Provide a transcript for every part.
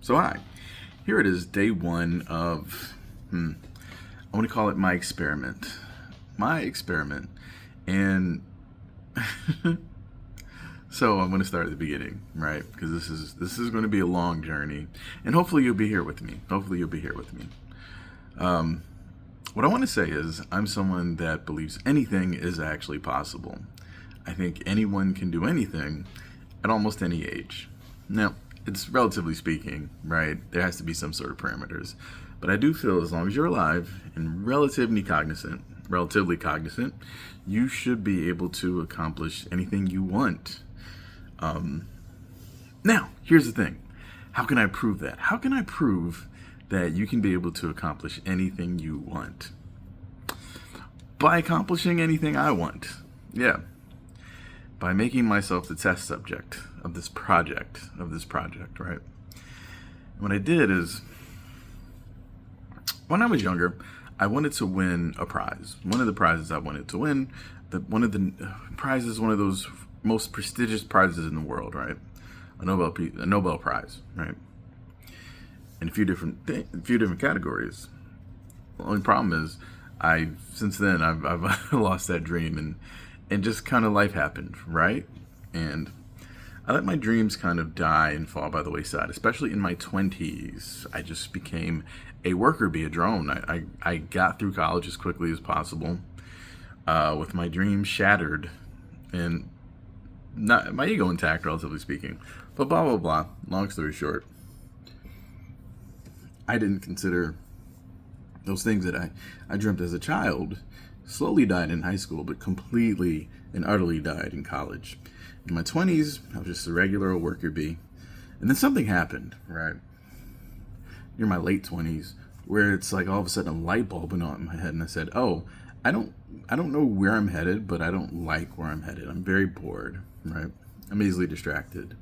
So hi, here it is, day one of, I want to call it my experiment. My experiment. And so I'm going to start at the beginning, right? Because this is going to be a long journey. And hopefully you'll be here with me. Um, what I want to say is I'm someone that believes anything is actually possible. I think anyone can do anything at almost any age. Now, it's relatively speaking, right? There has to be some sort of parameters. But I do feel as long as you're alive and relatively cognizant, you should be able to accomplish anything you want. Now, here's the thing. How can I prove that? How can I prove that you can be able to accomplish anything you want? By accomplishing anything I want. Yeah. By making myself the test subject of this project, right? What I did is, when I was younger, I wanted to win a prize. One of the prizes I wanted to win, one of those most prestigious prizes in the world, right? A Nobel Prize, right? In a few different categories. The only problem is, since then I've lost that dream, and just kind of life happened, right? And I let my dreams kind of die and fall by the wayside, especially in my 20s. I just became a worker bee, a drone. I got through college as quickly as possible with my dreams shattered and not my ego intact, relatively speaking. But blah, blah, blah. Long story short, I didn't consider those things that I dreamt as a child slowly died in high school, but completely and utterly died in college. In my 20s, I was just a regular old worker bee. And then something happened, right? Near my late 20s, where it's like all of a sudden a light bulb went on in my head, and I said, oh, I don't know where I'm headed, but I don't like where I'm headed. I'm very bored, right? I'm easily distracted.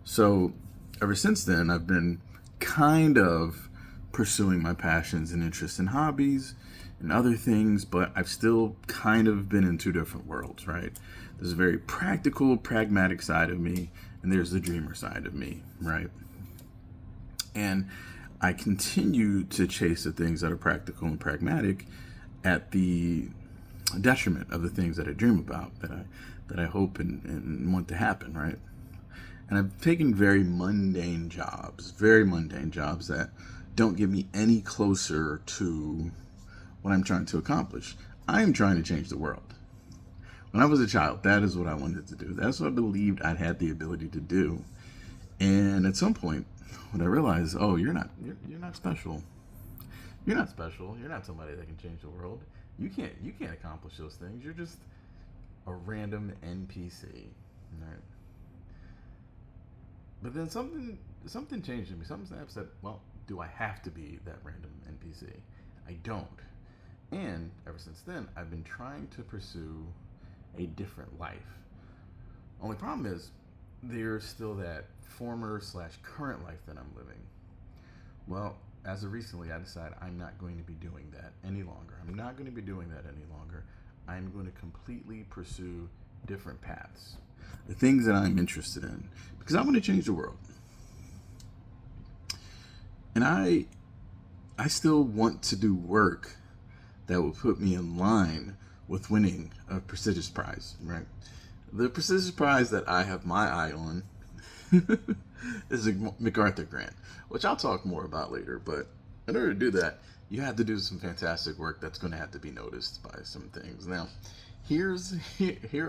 So ever since then, I've been kind of pursuing my passions and interests and hobbies and other things, but I've still kind of been in two different worlds, right? There's a very practical, pragmatic side of me, and there's the dreamer side of me, right? And I continue to chase the things that are practical and pragmatic at the detriment of the things that I dream about, that I hope and want to happen, right? And I've taken very mundane jobs that don't get me any closer to what I'm trying to accomplish. I am trying to change the world. When I was a child, that is what I wanted to do. That's what I believed I had the ability to do. And at some point, when I realized, oh, you're not special. You're not special. You're not somebody that can change the world. You can't accomplish those things. You're just a random NPC. Right? But then something changed in me. Something snapped, said, well, do I have to be that random NPC? I don't. And ever since then, I've been trying to pursue a different life. Only problem is, there's still that former/current life that I'm living. Well, as of recently, I decided I'm not going to be doing that any longer. I'm going to completely pursue different paths. The things that I'm interested in. Because I want to change the world. And I still want to do work that will put me in line with winning a prestigious prize, right? The prestigious prize that I have my eye on is a MacArthur grant, which I'll talk more about later. But in order to do that, you have to do some fantastic work that's going to have to be noticed by some things. Now, here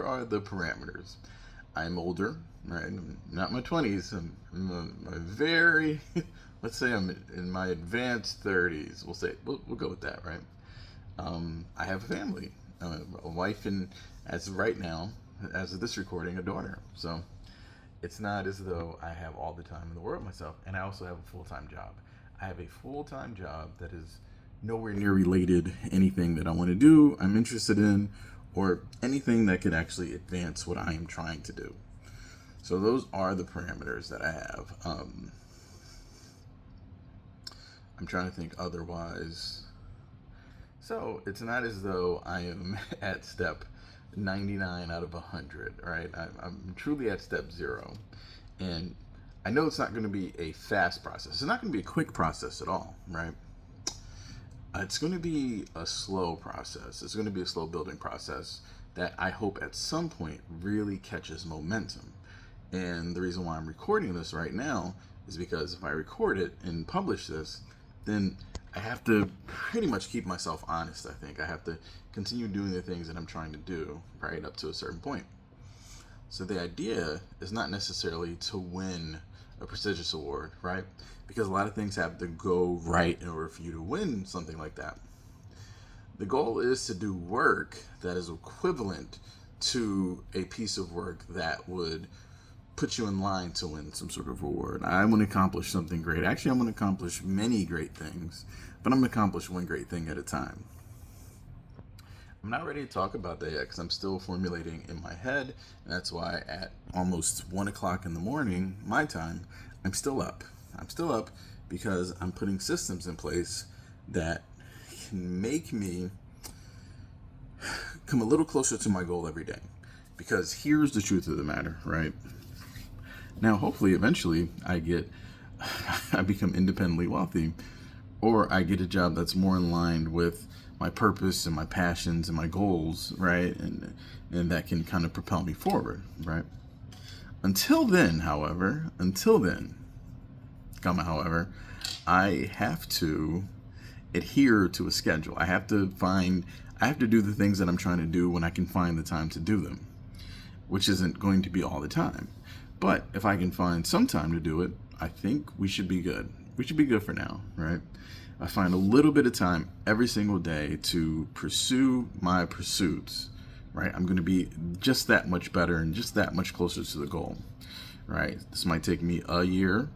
are the parameters. I'm older, right? I'm not in my 20s. I'm my very, let's say I'm in my advanced 30s. We'll go with that, right? I have a family, a wife, and as of right now, as of this recording, a daughter. So it's not as though I have all the time in the world myself, and I also have a full-time job. I have a full-time job that is nowhere near related anything that I want to do, I'm interested in, or anything that could actually advance what I am trying to do. So those are the parameters that I have. I'm trying to think otherwise. So it's not as though I am at step 99 out of 100, right? I'm truly at step 0. And I know it's not going to be a fast process. It's not going to be a quick process at all, right? It's going to be a slow process. It's going to be a slow building process that I hope at some point really catches momentum. And the reason why I'm recording this right now is because if I record it and publish this, then I have to pretty much keep myself honest, I think. I have to continue doing the things that I'm trying to do, right, up to a certain point. So the idea is not necessarily to win a prestigious award, right? Because a lot of things have to go right in order for you to win something like that. The goal is to do work that is equivalent to a piece of work that would put you in line to win some sort of award. I want to accomplish something great. Actually, I'm going to accomplish many great things, but I'm going to accomplish one great thing at a time. I'm not ready to talk about that yet because I'm still formulating in my head, and that's why at almost 1 o'clock in the morning, my time, I'm still up. I'm still up because I'm putting systems in place that can make me come a little closer to my goal every day. Because here's the truth of the matter, right? Now, hopefully, eventually, I become independently wealthy, or I get a job that's more in line with my purpose and my passions and my goals, right? And that can kind of propel me forward, right? Until then, however, I have to adhere to a schedule. I have to do the things that I'm trying to do when I can find the time to do them, which isn't going to be all the time. But if I can find some time to do it, I think we should be good. We should be good for now, right? I find a little bit of time every single day to pursue my pursuits, right? I'm going to be just that much better and just that much closer to the goal, right? This might take me a year.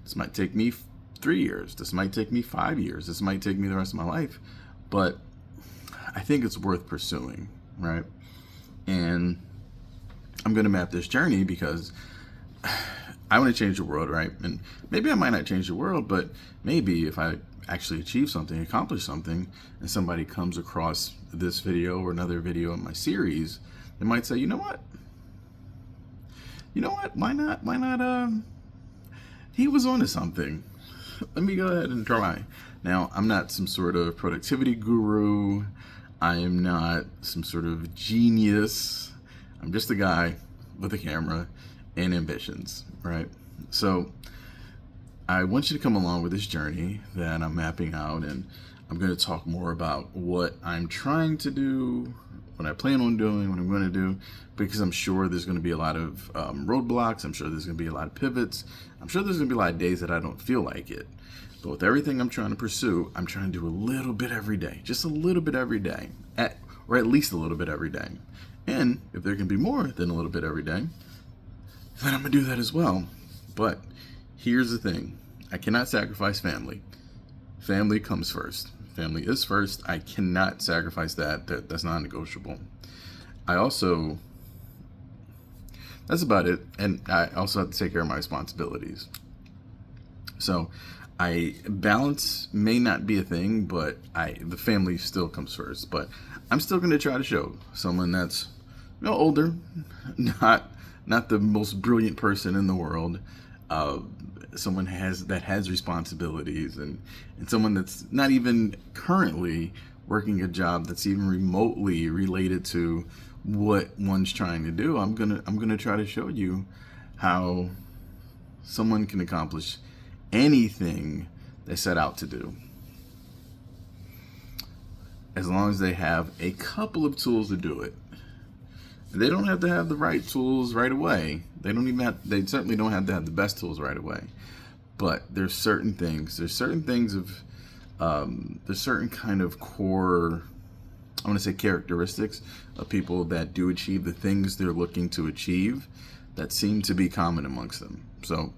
This might take me 3 years. This might take me 5 years. This might take me the rest of my life. But I think it's worth pursuing, right? And I'm going to map this journey because I want to change the world, right? And maybe I might not change the world, but maybe if I actually achieve something, accomplish something, and somebody comes across this video or another video in my series, they might say, you know what? Why not, he was onto something. Let me go ahead and try. Now, I'm not some sort of productivity guru. I am not some sort of genius. I'm just a guy with a camera and ambitions, right? So I want you to come along with this journey that I'm mapping out, and I'm going to talk more about what I'm trying to do, what I plan on doing, what I'm going to do, because I'm sure there's going to be a lot of roadblocks. I'm sure there's going to be a lot of pivots. I'm sure there's going to be a lot of days that I don't feel like it. But with everything I'm trying to pursue, I'm trying to do a little bit every day, just a little bit every day, or at least a little bit every day. And if there can be more than a little bit every day, then I'm going to do that as well. But here's the thing. I cannot sacrifice family. Family comes first. Family is first. I cannot sacrifice that. That's non-negotiable. That's about it. And I also have to take care of my responsibilities. So balance may not be a thing, but the family still comes first. But I'm still going to try to show someone that's older, not the most brilliant person in the world, someone that has responsibilities, and someone that's not even currently working a job that's even remotely related to what one's trying to do. I'm gonna try to show you how someone can accomplish anything they set out to do, as long as they have a couple of tools to do it. They don't have to have the right tools right away. They certainly don't have to have the best tools right away. But there's certain kind of core, I want to say, characteristics of people that do achieve the things they're looking to achieve that seem to be common amongst them. So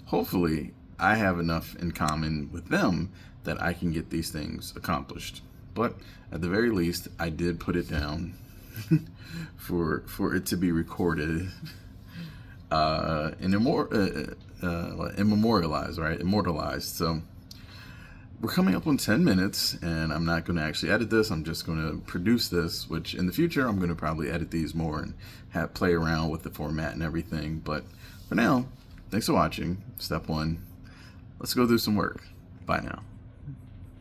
hopefully I have enough in common with them that I can get these things accomplished. But at the very least, I did put it down for it to be recorded and immemorialized, right? Immortalized. So we're coming up on 10 minutes, and I'm not going to actually edit this. I'm just going to produce this, which in the future I'm going to probably edit these more and play around with the format and everything. But for now, thanks for watching. Step one, let's go do some work. Bye now.